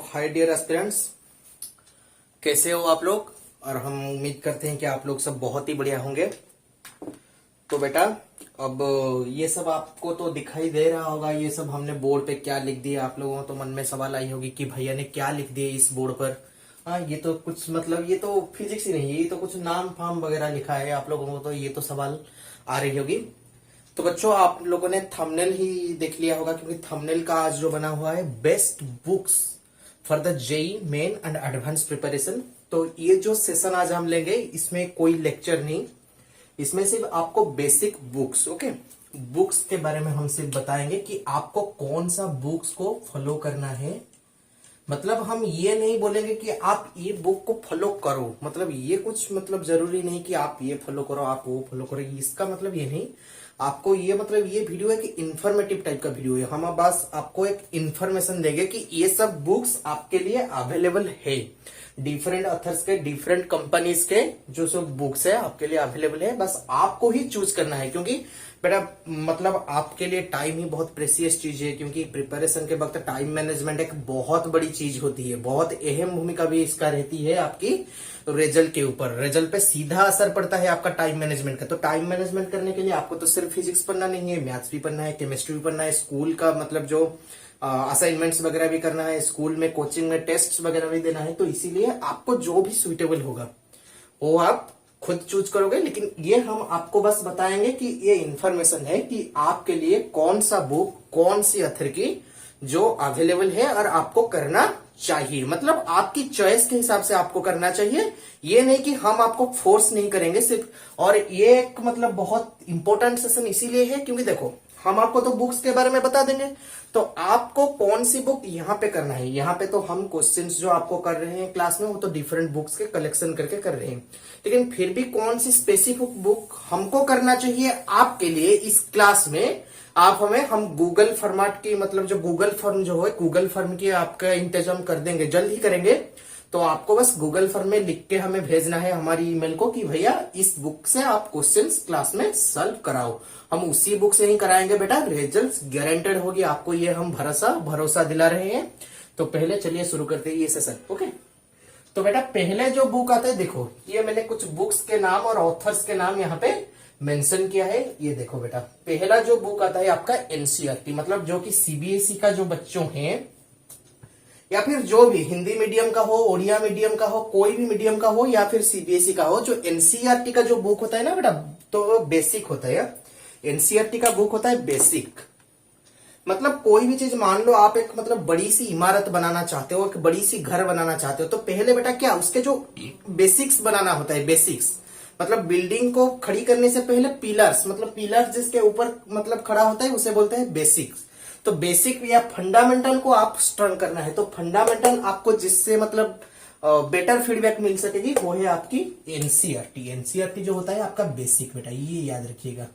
Hi dear aspirants, कैसे हो आप लोग। और हम उम्मीद करते हैं कि आप लोग सब बहुत ही बढ़िया होंगे। तो बेटा, अब ये सब आपको तो दिखाई दे रहा होगा। ये सब हमने बोर्ड पे क्या लिख दिया, आप लोगों तो मन में सवाल आई होगी कि भैया ने क्या लिख दिया इस बोर्ड पर। हाँ, ये तो कुछ मतलब ये तो फिजिक्स ही नहीं है, ये तो कुछ नाम फाम वगैरह लिखा है। आप लोगों को तो ये तो सवाल आ रही होगी। तो बच्चों, आप लोगों ने थंबनेल ही देख लिया होगा, क्योंकि थंबनेल का आज जो बना हुआ है best books for the JEE Main and advance preparation. तो ये जो सेशन आज हम लेंगे, इसमें कोई लेक्चर नहीं, इसमें सिर्फ आपको बेसिक बुक्स, ओके, बुक्स के बारे में हम सिर्फ बताएंगे कि आपको कौन सा बुक्स को फॉलो करना है। मतलब हम ये नहीं बोलेंगे कि आप ये बुक को फॉलो करो, मतलब ये कुछ मतलब जरूरी नहीं कि आप ये फॉलो करो आप वो फॉलो करो, इसका मतलब ये नहीं। आपको ये मतलब ये वीडियो है कि इंफॉर्मेटिव टाइप का वीडियो है। हम बस आपको एक इंफॉर्मेशन देंगे कि ये सब बुक्स आपके लिए अवेलेबल है, डिफरेंट ऑथर्स के, डिफरेंट कंपनीज के जो सब बुक्स है आपके लिए अवेलेबल है। बस आपको ही चूज करना है, क्योंकि बेटा मतलब आपके लिए टाइम ही बहुत प्रेसियस चीज है। क्योंकि प्रिपरेशन के वक्त टाइम मैनेजमेंट एक बहुत बड़ी चीज होती है, बहुत अहम भूमिका भी इसका रहती है आपकी रिजल्ट के ऊपर। रिजल्ट पे सीधा असर पड़ता है आपका टाइम मैनेजमेंट का। तो टाइम मैनेजमेंट करने के लिए आपको तो सिर्फ फिजिक्स पढ़ना नहीं है, मैथ्स भी पढ़ना है, केमिस्ट्री भी पढ़ना है, स्कूल का मतलब जो असाइनमेंट्स वगैरह भी करना है, स्कूल में कोचिंग में टेस्ट वगैरह भी देना है। तो इसीलिए आपको जो भी सुइटेबल होगा वो आप खुद चूज करोगे। लेकिन ये हम आपको बस बताएंगे कि ये इंफॉर्मेशन है कि आपके लिए कौन सा बुक, कौन सी ऑथर की जो अवेलेबल है और आपको करना चाहिए। मतलब आपकी चॉइस के हिसाब से आपको करना चाहिए, ये नहीं कि हम आपको फोर्स नहीं करेंगे सिर्फ। और ये एक मतलब बहुत इंपॉर्टेंट सेशन इसीलिए है क्योंकि देखो, हम आपको तो बुक्स के बारे में बता देंगे, तो आपको कौन सी बुक यहाँ पे करना है। यहाँ पे तो हम क्वेश्चंस जो आपको कर रहे हैं क्लास में, वो तो डिफरेंट बुक्स के कलेक्शन करके कर रहे हैं। लेकिन फिर भी कौन सी स्पेसिफिक बुक हमको करना चाहिए आपके लिए इस क्लास में, आप हम गूगल फॉर्मेट की मतलब जो गूगल फॉर्म जो है, गूगल फॉर्म की आपका इंतजाम कर देंगे, जल्द ही करेंगे। तो आपको बस गूगल फॉर्म में लिख के हमें भेजना है हमारी ईमेल को कि भैया इस बुक से आप क्वेश्चंस क्लास में सॉल्व कराओ। हम उसी बुक से ही कराएंगे बेटा, रिजल्ट्स गारंटेड होगी आपको, ये हम भरोसा दिला रहे हैं। तो पहले चलिए शुरू करते हैं ये सेशन, ओके। तो बेटा पहले जो बुक आता है, देखो ये मैंने कुछ बुक्स के नाम और ऑथर्स के नाम यहाँ पे मेंशन किया है। ये देखो बेटा, पहला जो बुक आता है आपका एनसीईआरटी, मतलब जो कि सीबीएसई का जो बच्चों हैं या फिर जो भी हिंदी मीडियम का हो, ओडिया मीडियम का हो, कोई भी मीडियम का हो या फिर सीबीएसई का हो, जो एनसीईआरटी का जो बुक होता है ना बेटा, तो बेसिक होता है। एनसीईआरटी का बुक होता है बेसिक। मतलब कोई भी चीज, मान लो आप एक मतलब बड़ी सी इमारत बनाना चाहते हो, एक बड़ी सी घर बनाना चाहते हो, तो पहले बेटा क्या उसके जो बेसिक्स बनाना होता है, बेसिक्स मतलब बिल्डिंग को खड़ी करने से पहले पिलर्स, मतलब पिलर्स जिसके ऊपर मतलब खड़ा होता है उसे बोलते हैं बेसिक्स। तो बेसिक या फंडामेंटल को आप स्ट्रॉन्ग करना है, तो फंडामेंटल आपको जिससे मतलब बेटर फीडबैक मिल सकेगी वो है आपकी एनसीईआरटी। एनसीईआरटी जो होता है आपका बेसिक बेटा, ये याद रखिएगा,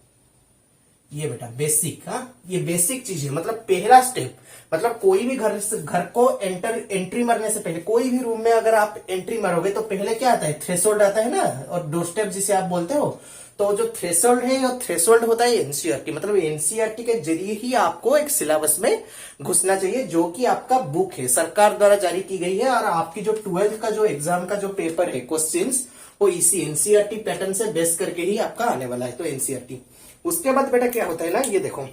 ये बेटा बेसिक। हाँ, ये बेसिक चीज है, मतलब पहला स्टेप। मतलब कोई भी घर को एंट्री मारने से पहले, कोई भी रूम में अगर आप एंट्री मारोगे तो पहले क्या आता है, थ्रेशोल्ड आता है ना, और डोर स्टेप जिसे आप बोलते हो। तो जो थ्रेशोल्ड है, और थ्रेशोल्ड होता है एनसीईआरटी। मतलब एनसीईआरटी के जरिए ही आपको एक सिलेबस में घुसना चाहिए, जो कि आपका बुक है, सरकार द्वारा जारी की गई है। और आपकी जो 12th का जो एग्जाम का जो पेपर है, क्वेश्चंस वो इसी एनसीईआरटी पैटर्न से बेस करके ही आपका आने वाला है। तो एनसीईआरटी, उसके बाद बेटा क्या होता है ना, ये देखो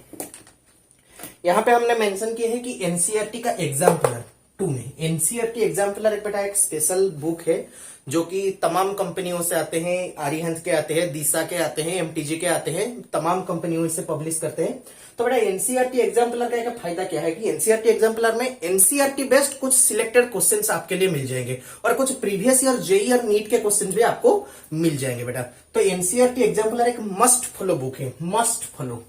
यहाँ पे हमने मेंशन किया है कि एनसीईआरटी का एग्जाम्पलर 2 में, एनसीईआरटी एग्जाम्पलर एक बेटा एक स्पेशल बुक है जो कि तमाम कंपनियों से आते हैं, आर्यहंत के आते हैं, दिशा के आते हैं, एमटीजी के आते हैं, तमाम कंपनियों से पब्लिश करते हैं। तो बेटा एनसीईआरटी एग्जाम्पलर का एक फायदा क्या है कि एनसीईआरटी एग्जाम्पलर में एनसीईआरटी बेस्ड कुछ सिलेक्टेड क्वेश्चंस आपके लिए मिल जाएंगे, और कुछ प्रीवियस ईयर जेईई और नीट के क्वेश्चंस भी आपको मिल जाएंगे बेटा। तो एनसीईआरटी एग्जाम्पलर एक मस्ट फॉलो बुक है, मस्ट फॉलो,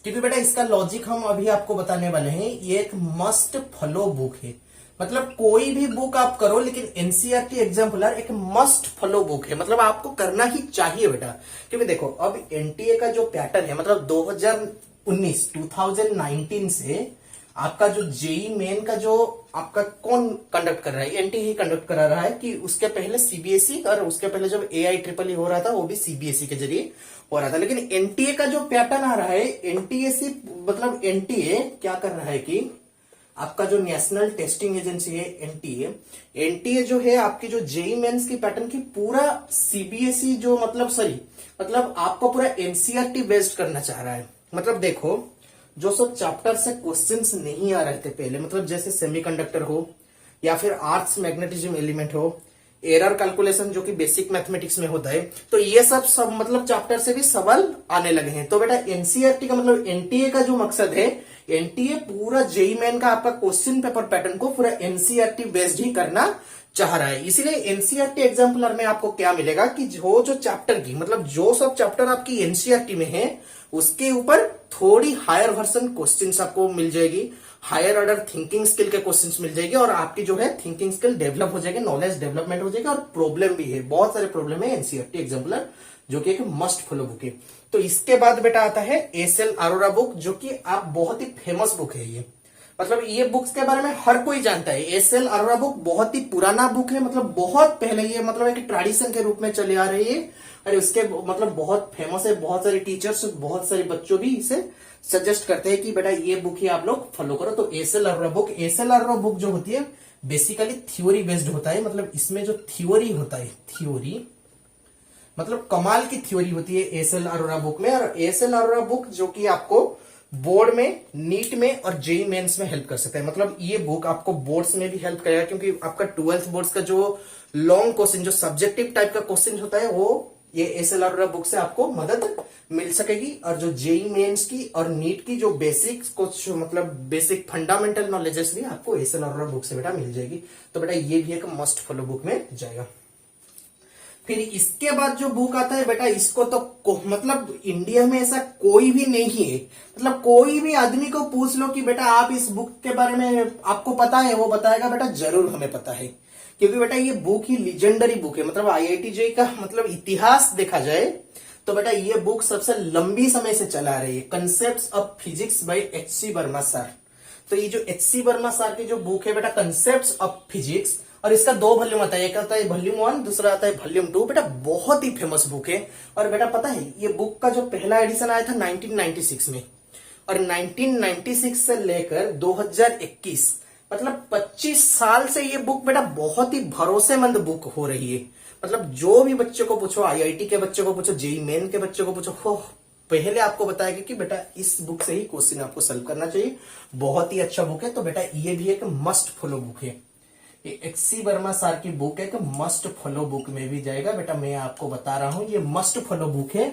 क्योंकि बेटा इसका लॉजिक हम अभी आपको बताने वाले हैं। ये एक मस्ट फॉलो बुक है, मतलब कोई भी बुक आप करो, लेकिन एनसीईआरटी एग्जाम्पलर एक मस्ट फॉलो बुक है, मतलब आपको करना ही चाहिए बेटा। क्योंकि देखो अब एनटीए का जो पैटर्न है, मतलब 2019 से आपका जो जेई मेन का जो आपका कौन कंडक्ट कर रहा है, एनटीए ही कंडक्ट करा रहा है। कि उसके पहले सीबीएसई, और उसके पहले जब एआई ट्रिपल हो रहा था वो भी सीबीएसई के जरिए हो रहा था। लेकिन एनटीए का जो पैटर्न आ रहा है, एनटीए से मतलब एनटीए क्या कर रहा है कि आपका जो नेशनल टेस्टिंग एजेंसी है एनटीए, एनटीए जो है आपकी जो जेई मेंस की पैटर्न की पूरा सीबीएसई जो मतलब आपको पूरा एनसीईआरटी बेस्ड करना चाह रहा है। मतलब देखो जो सब चैप्टर से क्वेश्चंस नहीं आ रहे थे पहले, मतलब जैसे सेमीकंडक्टर हो या फिर आर्ट्स मैग्नेटिज्म एलिमेंट हो, एरर कैलकुलेशन जो कि बेसिक मैथमेटिक्स में होता है, तो ये सब मतलब चैप्टर से भी सवाल आने लगे हैं। तो बेटा एनसीईआरटी का मतलब एनटीए का जो मकसद है, एनटीए पूरा जेई मेन का आपका क्वेश्चन पेपर पैटर्न को पूरा एनसीईआरटी बेस्ड ही करना चाह रहा है। इसीलिए एनसीईआरटी एग्जाम्पलर में आपको क्या मिलेगा कि जो चैप्टर की मतलब जो सब चैप्टर आपकी एनसीईआरटी में है उसके ऊपर थोड़ी हायर वर्सन क्वेश्चंस आपको मिल जाएगी, हायर ऑर्डर थिंकिंग स्किल के क्वेश्चंस मिल जाएगी, और आपकी जो है थिंकिंग स्किल डेवलप हो जाएगी, नॉलेज डेवलपमेंट हो जाएगा। और प्रॉब्लम भी है, बहुत सारे प्रॉब्लम है एनसीईआरटी एग्जाम्पलर जो कि एक मस्ट फॉलो बुक है। तो इसके बाद बेटा आता है एसएल अरोरा बुक, जो कि आप बहुत ही फेमस बुक है ये, मतलब ये बुक्स के बारे में हर कोई जानता है। एसएल अरोरा बुक बहुत ही पुराना बुक है, मतलब बहुत पहले ये मतलब एक ट्रेडिशन के रूप में चले आ रही है, और उसके मतलब बहुत फेमस है, बहुत सारे टीचर्स बहुत सारे बच्चों भी इसे सजेस्ट करते हैं कि बेटा ये बुक ही आप लोग फॉलो करो। तो एसएल अरोरा बुक जो होती है बेसिकली थ्योरी बेस्ड होता है, मतलब इसमें जो थ्योरी होता है, थ्योरी मतलब कमाल की थ्योरी होती है एसएल अरोरा बुक में। और एसएल अरोरा बुक जो कि आपको बोर्ड में, नीट में और जेई मेंस में हेल्प कर सकता है। मतलब ये बुक आपको बोर्ड्स में भी हेल्प करेगा, क्योंकि आपका 12th बोर्ड्स का जो लॉन्ग क्वेश्चन, जो सब्जेक्टिव टाइप का क्वेश्चन होता है, वो ये एसएल अरोरा बुक से आपको मदद मिल सकेगी। और जो जेई मेंस की और नीट की जो बेसिक्स कुछ मतलब बेसिक फंडामेंटल नॉलेजेस भी आपको एसएल अरोरा बुक से बेटा मिल जाएगी। तो बेटा ये भी एक मस्ट फॉलो बुक में जाएगा। फिर इसके बाद जो बुक आता है बेटा, इसको तो मतलब इंडिया में ऐसा कोई भी नहीं है, मतलब कोई भी आदमी को पूछ लो कि बेटा आप इस बुक के बारे में आपको पता है, वो बताएगा बेटा जरूर हमें पता है, क्योंकि बेटा ये बुक ही लीजेंडरी बुक है। मतलब आईआईटी जेईई का मतलब इतिहास देखा जाए तो बेटा ये बुक सबसे लंबी समय से चला रही है, concept of physics by HC. Verma sir. तो ये जो एच.सी. वर्मा सर की जो बुक है बेटा कंसेप्ट ऑफ फिजिक्स, और इसका 2 वॉल्यूम आता है, एक आता है वॉल्यूम 1, दूसरा आता है वॉल्यूम 2। बेटा बहुत ही फेमस बुक है। और बेटा पता है ये बुक का जो पहला एडिशन आया था 1996 में, और 1996 से लेकर 2021 मतलब 25 साल से ये बुक बेटा बहुत ही भरोसेमंद बुक हो रही है। मतलब जो भी बच्चे को पूछो, आईआईटी के बच्चे को पूछो, जेईई मेन के बच्चे को पूछो, हो पहले आपको बताएगा कि बेटा इस बुक से ही क्वेश्चन आपको सॉल्व करना चाहिए। बहुत ही अच्छा बुक है। तो बेटा ये भी एक मस्ट फॉलो बुक है। ये एच.सी. वर्मा सर की बुक एक मस्ट फॉलो बुक में भी जाएगा। बेटा मैं आपको बता रहा हूं ये मस्ट फॉलो बुक है,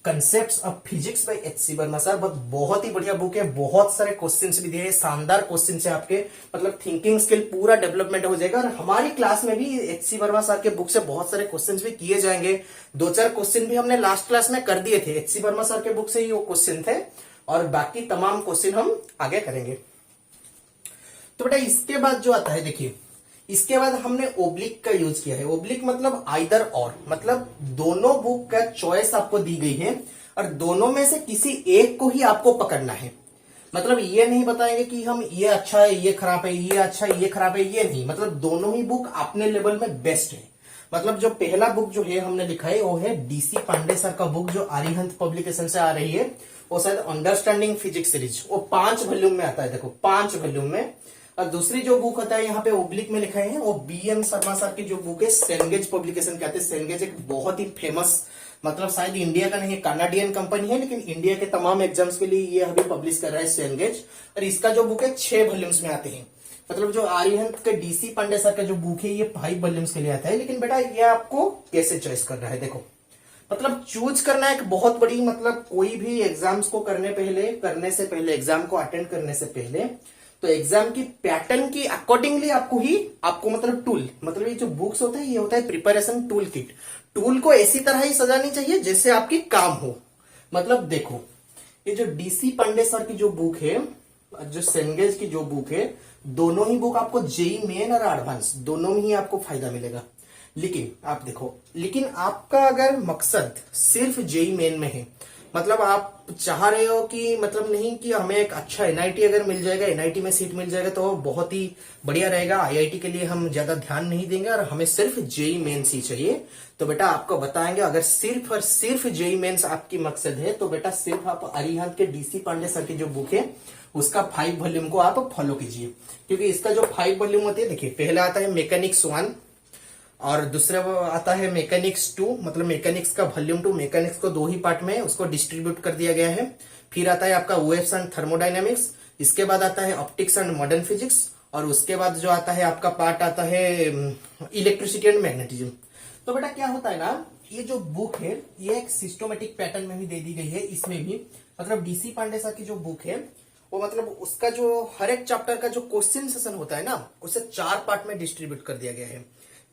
concepts of physics by HC. Verma sir. बहुत ही बढ़िया बुक है, बहुत सारे क्वेश्चंस भी दिए हैं, शानदार क्वेश्चन है आपके, मतलब थिंकिंग स्किल पूरा डेवलपमेंट हो जाएगा। और हमारी क्लास में भी एच.सी. वर्मा सर के बुक से बहुत सारे क्वेश्चंस भी किए जाएंगे। 2-4 क्वेश्चन भी हमने लास्ट क्लास में कर दिए थे, एच.सी. वर्मा सर के बुक से ही वो क्वेश्चन थे, और बाकी तमाम क्वेश्चन हम आगे करेंगे। तो बेटा इसके बाद जो आता है, देखिए इसके बाद हमने ओब्लिक का यूज किया है। ओब्लिक मतलब आइदर और, मतलब दोनों बुक का चॉइस आपको दी गई है, और दोनों में से किसी एक को ही आपको पकड़ना है। मतलब ये नहीं बताएंगे कि हम ये अच्छा है ये खराब है, ये अच्छा है ये खराब है, ये नहीं, मतलब दोनों ही बुक अपने लेवल में बेस्ट है। मतलब जो पहला बुक जो है हमने लिखा है वो है डीसी पांडे सर का बुक, जो अरिहंत पब्लिकेशन से आ रही है, वो शायद अंडरस्टैंडिंग फिजिक्स सीरीज, वो 5 वॉल्यूम में आता है। देखो 5 वॉल्यूम में। और दूसरी जो बुक होता है यहाँ पे ओब्लिक में लिखा है, वो बीएम शर्मा सर की जो बुक है, सेनगेज पब्लिकेशन कहते हैं। सेनगेज एक बहुत ही फेमस, मतलब शायद इंडिया का नहीं, कनाडियन कंपनी है, लेकिन इंडिया के तमाम एग्जाम्स के लिए ये अभी पब्लिश कर रहा है सेनगेज। और इसका जो बुक है 6 वॉल्यूम्स में आते हैं। मतलब जो आर्यहंत के डीसी पांडे सर का जो बुक है ये 5 वॉल्यूम्स के लिए आता है। लेकिन बेटा ये आपको कैसे चॉइस करना है, देखो मतलब चूज करना एक बहुत बड़ी, मतलब कोई भी एग्जाम्स को करने से पहले एग्जाम को अटेंड करने से पहले, तो एग्जाम की पैटर्न की अकॉर्डिंगली आपको मतलब टूल, मतलब ये जो बुक्स होता है ये होता है प्रिपरेशन टूल किट। टूल को ऐसी तरह ही सजानी चाहिए जैसे आपकी काम हो। मतलब देखो ये जो डीसी पांडे सर की जो बुक है, जो सेनगेज की जो बुक है, दोनों ही बुक आपको जेईई मेन और एडवांस दोनों में ही आपको फायदा मिलेगा। लेकिन आप देखो, लेकिन आपका अगर मकसद सिर्फ जेईई मेन में है, मतलब आप चाह रहे हो कि मतलब नहीं कि हमें एक अच्छा एनआईटी अगर मिल जाएगा, एनआईटी में सीट मिल जाएगा तो बहुत ही बढ़िया रहेगा, आईआईटी के लिए हम ज्यादा ध्यान नहीं देंगे और हमें सिर्फ जेईई मेंस ही चाहिए, तो बेटा आपको बताएंगे अगर सिर्फ और सिर्फ जेईई मेंस आपकी मकसद है तो बेटा सिर्फ आप अरिहंत के डीसी पांडे सर की जो बुक है उसका 5 वॉल्यूम को आप फॉलो कीजिए, क्योंकि इसका जो 5 वॉल्यूम होती है, देखिए पहला आता है मैकेनिक्स 1 और दूसरा आता है मैकेनिक्स 2, मतलब मैकेनिक्स का वॉल्यूम 2, मैकेनिक्स को 2 ही पार्ट में उसको डिस्ट्रीब्यूट कर दिया गया है। फिर आता है आपका वेव्स एंड थर्मोडाइनमिक्स, इसके बाद आता है ऑप्टिक्स एंड मॉडर्न फिजिक्स, और उसके बाद जो आता है आपका पार्ट आता है इलेक्ट्रिसिटी एंड मैग्नेटिज्म। तो बेटा क्या होता है ना, ये जो बुक है ये एक सिस्टोमेटिक पैटर्न में भी दे दी गई है। इसमें भी मतलब डीसी पांडे सर की जो बुक है वो मतलब उसका जो हर एक चैप्टर का जो क्वेश्चन सेशन होता है ना, उसे 4 पार्ट में डिस्ट्रीब्यूट कर दिया गया है।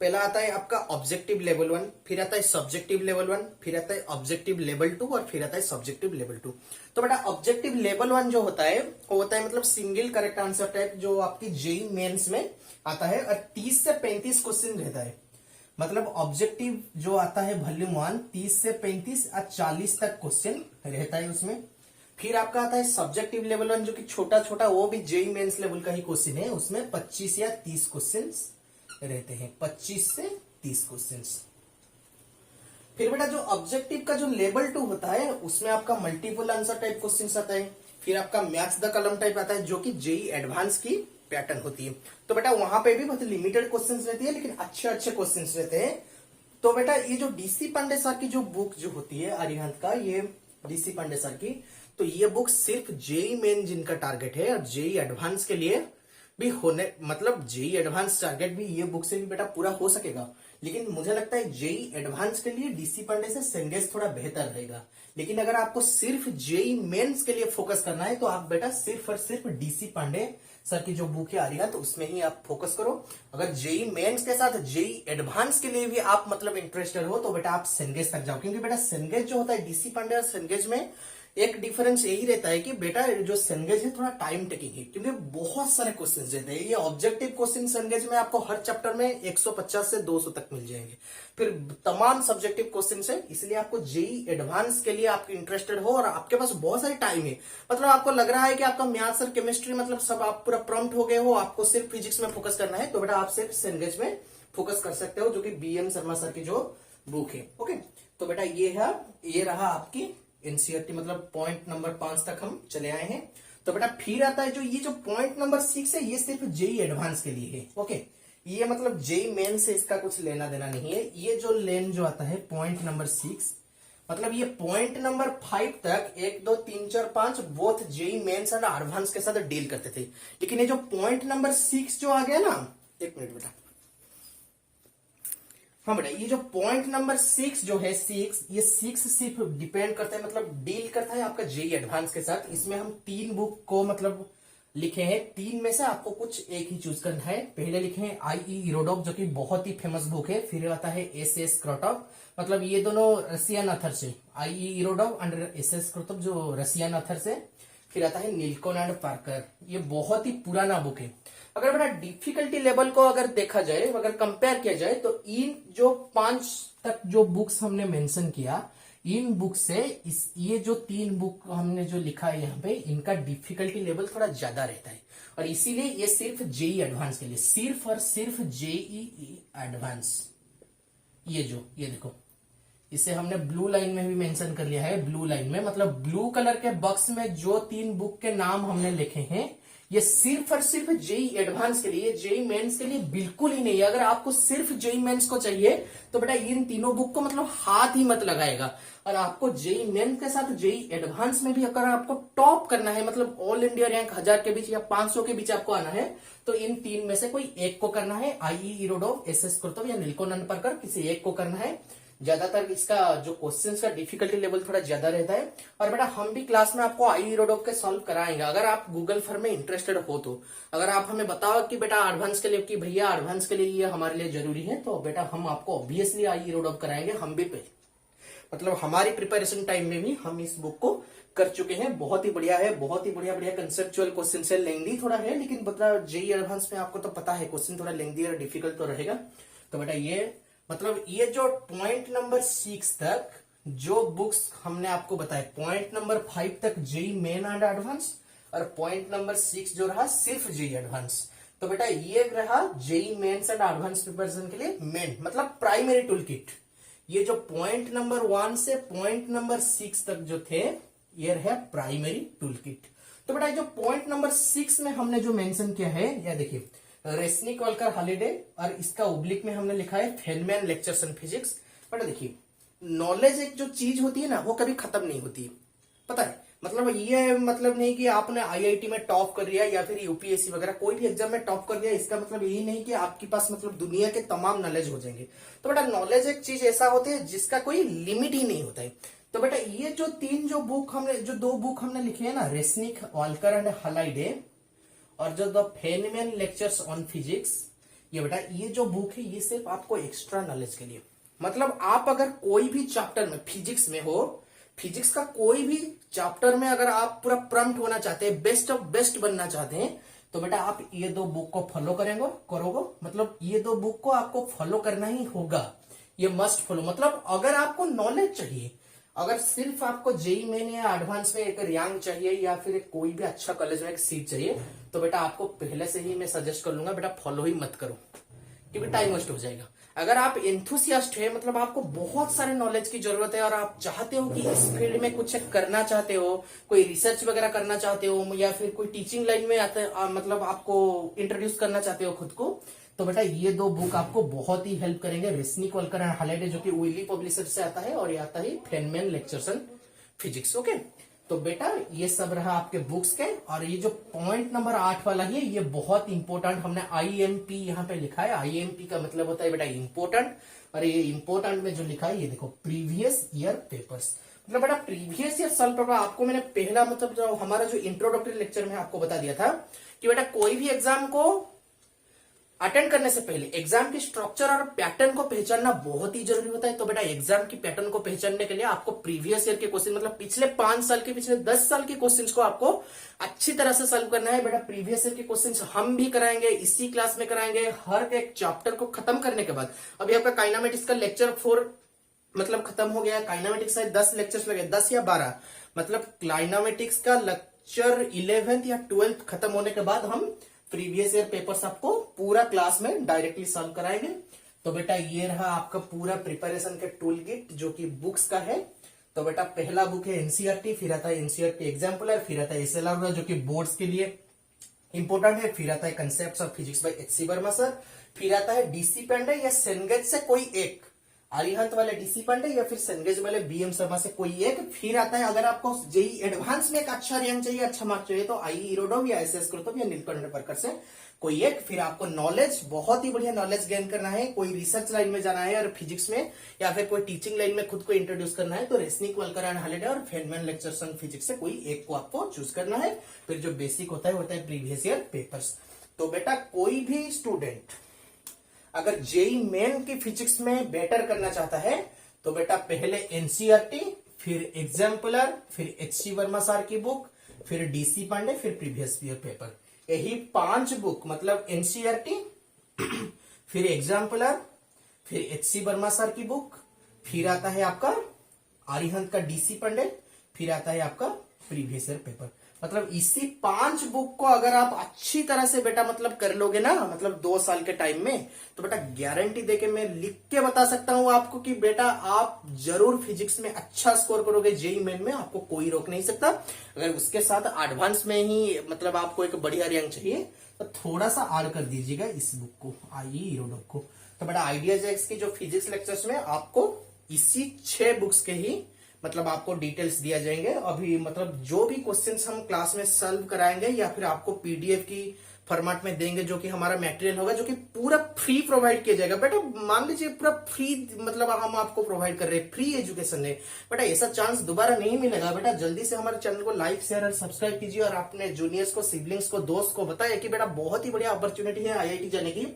पहला आता है आपका ऑब्जेक्टिव लेवल 1, फिर आता है सब्जेक्टिव लेवल 1, फिर आता है ऑब्जेक्टिव लेवल 2 और फिर आता है सब्जेक्टिव लेवल 2। तो बेटा ऑब्जेक्टिव लेवल 1 जो होता है वो होता है मतलब सिंगल करेक्ट आंसर टाइप, जो आपकी जेई मेंस में आता है और 30 से 35 क्वेश्चन रहता है। मतलब ऑब्जेक्टिव जो आता है वॉल्यूम 1 30 से 35 और 40 तक क्वेश्चन रहता है उसमें। फिर आपका आता है सब्जेक्टिव लेवल 1 जो कि छोटा छोटा, वो भी जेई मेंस लेवल का ही क्वेश्चन है, उसमें 25 या 30 क्वेश्चन रहते हैं, 25 से 30 क्वेश्चन। फिर बेटा जो ऑब्जेक्टिव का जो लेवल 2 होता है उसमें आपका मल्टीपल आंसर टाइप क्वेश्चन आता है। फिर आपका मैथ्स द कॉलम टाइप आता है जो कि जेई एडवांस की पैटर्न होती है। तो बेटा वहां पे भी बहुत लिमिटेड क्वेश्चंस रहती है, लेकिन अच्छे अच्छे क्वेश्चंस रहते हैं। तो बेटा ये जो डीसी पांडे सर की जो बुक जो होती है अरिहंत का, ये डीसी पांडे सर की, तो ये बुक सिर्फ जेई मेन जिनका टारगेट है और जेई एडवांस के लिए भी होने, मतलब जेई एडवांस टारगेट भी ये बुक से भी बेटा पूरा हो सकेगा। लेकिन मुझे लगता है जेई एडवांस के लिए डीसी पांडे से सेंगेज थोड़ा बेहतर रहेगा। लेकिन अगर आपको सिर्फ जेई मेंस के लिए फोकस करना है तो आप बेटा सिर्फ और सिर्फ डीसी पांडे सर की जो बुक है आर्यन, तो उसमें ही आप फोकस करो। अगर जेई मेंस के साथ जेई एडवांस के लिए भी आप मतलब इंटरेस्टेड हो तो बेटा आप सेंगेज तक जाओ, क्योंकि बेटा सेंगेज जो होता है डीसी पांडे और सेंगेज में एक डिफरेंस यही रहता है कि बेटा जो सेंगेज है थोड़ा टाइम टेकिंग है, क्योंकि बहुत सारे क्वेश्चन रहते हैं। ये ऑब्जेक्टिव क्वेश्चन सेंगेज में आपको हर चैप्टर में 150 से 200 तक मिल जाएंगे। फिर तमाम सब्जेक्टिव क्वेश्चन है, इसलिए आपको जेई एडवांस के लिए आप इंटरेस्टेड हो और आपके पास बहुत सारी टाइम है, मतलब आपको लग रहा है कि आपका मैथ्स और केमिस्ट्री मतलब सब आप पूरा प्रॉम्प्ट हो गए हो, आपको सिर्फ फिजिक्स में फोकस करना है, तो बेटा आप सिर्फ सेंगेज में फोकस कर सकते हो, जो कि बीएम शर्मा सर की जो बुक है। ओके, तो बेटा ये रहा आपकी एनसीईआरटी, मतलब पॉइंट नंबर 5 तक हम चले आए हैं। तो बेटा फिर आता है जो पॉइंट नंबर 6 है, ये सिर्फ जेई एडवांस के लिए है। ओके, ये मतलब जेई मेन से इसका कुछ लेना देना नहीं है। ये जो लेन जो आता है पॉइंट नंबर 6, मतलब ये पॉइंट नंबर 5 तक 1 2 3 4 5 बोथ जेई मेंस और एडवांस के साथ डील करते थे। लेकिन ये जो पॉइंट नंबर 6 जो आ गया ना, एक मिनट बेटा, हाँ बेटा, ये जो पॉइंट नंबर 6 जो है 6, ये 6 सिर्फ डिपेंड करता है, मतलब डील करता है आपका जेई एडवांस के साथ। इसमें हम 3 बुक को मतलब लिखे हैं, 3 में से आपको कुछ एक ही चूज करना है। पहले लिखे हैं आई इरोडोव जो कि बहुत ही फेमस बुक है। फिर आता है एस क्रोटोव, मतलब ये दोनों रशियन अथर से, आई इरोडोव एंड एस क्रोटोव जो रशियन अथर से। फिर आता है नीलकोन एंड पार्कर, ये बहुत ही पुराना बुक है। अगर बेटा डिफिकल्टी लेवल को अगर देखा जाए, अगर कंपेयर किया जाए, तो इन जो 5 तक जो बुक्स हमने मेंशन किया, इन बुक से ये जो 3 बुक हमने जो लिखा है यहाँ पे, इनका डिफिकल्टी लेवल थोड़ा ज्यादा रहता है, और इसीलिए ये सिर्फ जेई एडवांस के लिए, सिर्फ और सिर्फ जेई एडवांस। ये देखो, इसे हमने ब्लू लाइन में भी मेंशन कर लिया है। ब्लू लाइन में मतलब ब्लू कलर के बॉक्स में जो 3 बुक के नाम हमने लिखे हैं, ये सिर्फ और सिर्फ जेई एडवांस के लिए, जेई मेंस के लिए बिल्कुल ही नहीं है। अगर आपको सिर्फ जेई मेंस को चाहिए तो बेटा इन तीनों बुक को मतलब हाथ ही मत लगाएगा। और आपको जेई मेंस के साथ जेई एडवांस में भी अगर आपको टॉप करना है, मतलब ऑल इंडिया रैंक 1000 के बीच या 500 के बीच आपको आना है, तो इन 3 में से कोई एक को करना है। आई इरोडोव, एस क्रोटोव या नीलकोन पार्कर, किसी एक को करना है। ज्यादातर इसका जो क्वेश्चंस का डिफिकल्टी लेवल थोड़ा ज्यादा रहता है। और बेटा हम भी क्लास में आपको आई इरोडोव के सॉल्व कराएंगे, अगर आप गूगल फॉर्म में इंटरेस्टेड हो तो। अगर आप हमें बताओ कि बेटा एडवांस के लिए, कि भैया एडवांस के लिए ये हमारे लिए जरूरी है, तो बेटा हम आपको ऑब्वियसली आई इरोडोव कराएंगे। हम भी मतलब हमारी प्रिपरेशन टाइम में भी हम इस बुक को कर चुके हैं। बहुत ही बढ़िया है, बहुत ही बढ़िया बढ़िया कंसेप्चुअल क्वेश्चन है। लेंदी थोड़ा है, लेकिन मतलब जेई एडवांस में आपको तो पता है क्वेश्चन थोड़ा लेंदी और डिफिकल्ट तो रहेगा। तो बेटा ये मतलब ये जो पॉइंट नंबर 6 तक जो बुक्स हमने आपको बताया, पॉइंट नंबर 5 तक जेई मेन एंड एडवांस, और पॉइंट नंबर 6 जो रहा सिर्फ जेई एडवांस। तो बेटा ये रहा JEE Mains and advance preparation के लिए मेन, मतलब प्राइमरी टूल किट। ये जो पॉइंट नंबर 1 से पॉइंट नंबर 6 तक जो थे, ये रहे प्राइमरी टूल किट। तो बेटा जो पॉइंट नंबर 6 में हमने जो मेंशन किया है, या देखिए रेस्निक वालकर हॉलिडे, और इसका ओब्लिक में हमने लिखा है फेनमैन लेक्चर्स इन फिजिक्स। बेटा देखिए नॉलेज एक जो चीज होती है ना, वो कभी खत्म नहीं होती, पता है। मतलब ये मतलब नहीं कि आपने आईआईटी में टॉप कर लिया या फिर यूपीएससी वगैरह कोई भी एग्जाम में टॉप कर लिया, इसका मतलब यही नहीं कि आपके पास मतलब दुनिया के तमाम नॉलेज हो जाएंगे। तो बेटा नॉलेज एक चीज ऐसा होती है जिसका कोई लिमिट ही नहीं होता है। तो बेटा ये जो दो बुक हमने लिखे है ना, रेस्निक वालकर एंड हॉलिडे, और जो the Feynman lectures on physics, ये बेटा ये जो बुक है ये सिर्फ आपको एक्स्ट्रा नॉलेज के लिए, मतलब आप अगर कोई भी चैप्टर में फिजिक्स में हो, फिजिक्स का कोई भी चैप्टर में अगर आप पूरा प्रॉम्प्ट होना चाहते हैं, बेस्ट ऑफ बेस्ट बनना चाहते हैं, तो बेटा आप ये दो बुक को फॉलो करोगे, मतलब ये दो बुक को आपको फॉलो करना ही होगा, ये मस्ट फॉलो। मतलब अगर आपको नॉलेज चाहिए, अगर सिर्फ आपको जेई मेन या एडवांस में एक रैंक चाहिए या फिर कोई भी अच्छा कॉलेज में एक सीट चाहिए, तो बेटा आपको पहले से ही मैं सजेस्ट कर लूंगा बेटा फॉलो ही मत करो, क्योंकि टाइम वेस्ट हो जाएगा। अगर आप एंथुसियास्ट है, मतलब आपको बहुत सारे नॉलेज की जरूरत है और आप चाहते हो कि इस फील्ड में कुछ करना चाहते हो, कोई रिसर्च वगैरह करना चाहते हो, या फिर कोई टीचिंग लाइन में मतलब आपको इंट्रोड्यूस करना चाहते हो खुद को, तो बेटा ये दो बुक आपको बहुत ही हेल्प करेंगे। रेस्निक वालकर एंड हॉलिडे जो कि विली पब्लिशर से आता है, और ये आता है Feynman lectures on physics. Okay, तो बेटा ये सब रहा आपके बुक्स के, और ये जो पॉइंट नंबर 8 वाला है ये बहुत इंपॉर्टेंट, हमने आईएमपी यहाँ पे लिखा है। आईएमपी का मतलब होता है बेटा इंपॉर्टेंट, और ये इंपॉर्टेंट में जो लिखा है ये देखो प्रीवियस ईयर पेपर्स, मतलब बेटा प्रीवियस ईयर साल पेपर। आपको मैंने पहला मतलब जो हमारा जो इंट्रोडक्टरी लेक्चर में आपको बता दिया था कि बेटा कोई भी एग्जाम को अटेंड करने से पहले एग्जाम की स्ट्रक्चर और पैटर्न को पहचानना बहुत ही जरूरी होता है। तो बेटा एग्जाम की पैटर्न को पहचानने के लिए आपको प्रीवियस ईयर के क्वेश्चन, मतलब पिछले 5 साल के, पिछले 10 साल के क्वेश्चंस को आपको अच्छी तरह से सॉल्व करना है। बेटा प्रीवियस ईयर के क्वेश्चंस हम भी कराएंगे, इसी क्लास में कराएंगे। हर एक चैप्टर को खत्म करने के बाद, अभी आपका काइनेमेटिक्स का लेक्चर 4 मतलब खत्म हो गया। काइनेमेटिक्स से 10 लेक्चर्स लगे, 10 या 12, मतलब काइनेमेटिक्स का लेक्चर 11th या 12th खत्म होने के बाद हम प्रीवियस ईयर पेपर्स आपको पूरा क्लास में डायरेक्टली सॉल्व कराएंगे। तो बेटा ये रहा आपका पूरा प्रिपरेशन का टूल किट जो कि बुक्स का है। तो बेटा पहला बुक है एनसीईआरटी, फिर आता है एनसीईआरटी एग्जाम्पलर, फिर आता है एसएलआर जो कि बोर्ड्स के लिए इंपॉर्टेंट है, फिर आता है concepts of physics bye HC Verma sir, फिर आता है डीसी पांडे या सेनगेज से कोई एक, अरिहंत वाले डीसी पांडे या फिर सेनगेज वाले बीएम शर्मा से कोई एक, फिर आता है अगर आपको जेई एडवांस में एक अच्छा रैंक चाहिए, अच्छा मार्क चाहिए, तो आई इरोडोव या एसएस कुरतुब या नीलकंठ परकर से कोई एक। फिर आपको नॉलेज, बहुत ही बढ़िया नॉलेज गेन करना है, कोई रिसर्च लाइन में जाना है और फिजिक्स में, या फिर कोई टीचिंग लाइन में खुद को इंट्रोड्यूस करना है, तो रेस्निक वालकर एंड हॉलिडे और फेनमैन लेक्चर्स ऑन फिजिक्स से कोई एक को आपको चूज करना है। फिर जो बेसिक होता है प्रीवियस ईयर पेपर्स। तो बेटा कोई भी स्टूडेंट अगर जेई मेन की फिजिक्स में बेटर करना चाहता है, तो बेटा पहले एनसीईआरटी, फिर एग्जाम्पलर, फिर एचसी वर्मा सर की बुक, फिर डीसी पांडे, फिर प्रीवियस ईयर पेपर, यही 5 बुक, मतलब एनसीईआरटी, फिर एग्जाम्पलर, फिर एचसी वर्मा सर की बुक, फिर आता है आपका अरिहंत का डीसी पांडे, फिर आता है आपका प्रीवियस ईयर पेपर। मतलब इसी 5 बुक को अगर आप अच्छी तरह से बेटा मतलब कर लोगे ना, मतलब 2 साल के टाइम में, तो बेटा गारंटी देके मैं लिख के बता सकता हूं आपको कि बेटा आप जरूर फिजिक्स में अच्छा स्कोर करोगे। जेई मेन में आपको कोई रोक नहीं सकता। अगर उसके साथ एडवांस में ही मतलब आपको एक बढ़िया रैंक चाहिए, तो थोड़ा सा ऐड कर दीजिएगा इस बुक को, आई इरोडोव को। तो बेटा आइडियाज एक्स की जो फिजिक्स लेक्चर्स में आपको इसी 6 बुक्स के ही मतलब आपको डिटेल्स दिया जाएंगे। अभी मतलब जो भी क्वेश्चंस हम क्लास में सॉल्व कराएंगे या फिर आपको पीडीएफ की फॉर्मेट में देंगे, जो कि हमारा मटेरियल होगा, जो कि पूरा फ्री प्रोवाइड किया जाएगा। बेटा मान लीजिए पूरा फ्री, मतलब हम आपको प्रोवाइड कर रहे हैं, फ्री एजुकेशन है बेटा, ऐसा चांस दोबारा नहीं मिलेगा। बेटा जल्दी से हमारे चैनल को लाइक शेयर और सब्सक्राइब कीजिए, और अपने जूनियर्स को, सिबलिंग्स को, दोस्त को बताइए कि बेटा बहुत ही बढ़िया अपॉर्चुनिटी है आईआईटी जाने की।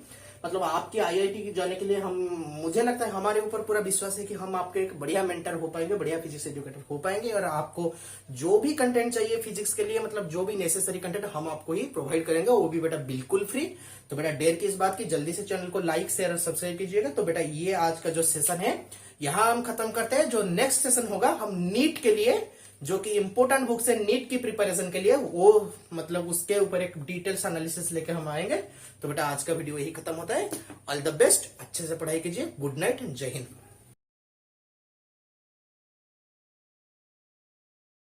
मतलब आपकी आईआईटी जाने के लिए मुझे लगता है हमारे ऊपर पूरा विश्वास है कि हम आपके एक बढ़िया मेंटर हो पाएंगे, बढ़िया फिजिक्स एजुकेटर हो पाएंगे, और आपको जो भी कंटेंट चाहिए फिजिक्स के लिए, मतलब जो भी नेसेसरी कंटेंट हम आपको ही प्रोवाइड करेंगे, वो भी बेटा बिल्कुल फ्री। तो बेटा देर की इस बात की, जल्दी से चैनल को लाइक शेयर और सब्सक्राइब कीजिएगा। तो बेटा ये आज का जो सेशन है यहां हम खत्म करते हैं। जो नेक्स्ट सेशन होगा हम नीट के लिए, जो कि इंपोर्टेंट बुक से नीट की प्रिपरेशन के लिए, वो मतलब उसके ऊपर एक डिटेल्स एनालिसिस लेके हम आएंगे। तो बेटा आज का वीडियो यही खत्म होता है। ऑल द बेस्ट, अच्छे से पढ़ाई कीजिए। गुड नाइट, जय हिंद।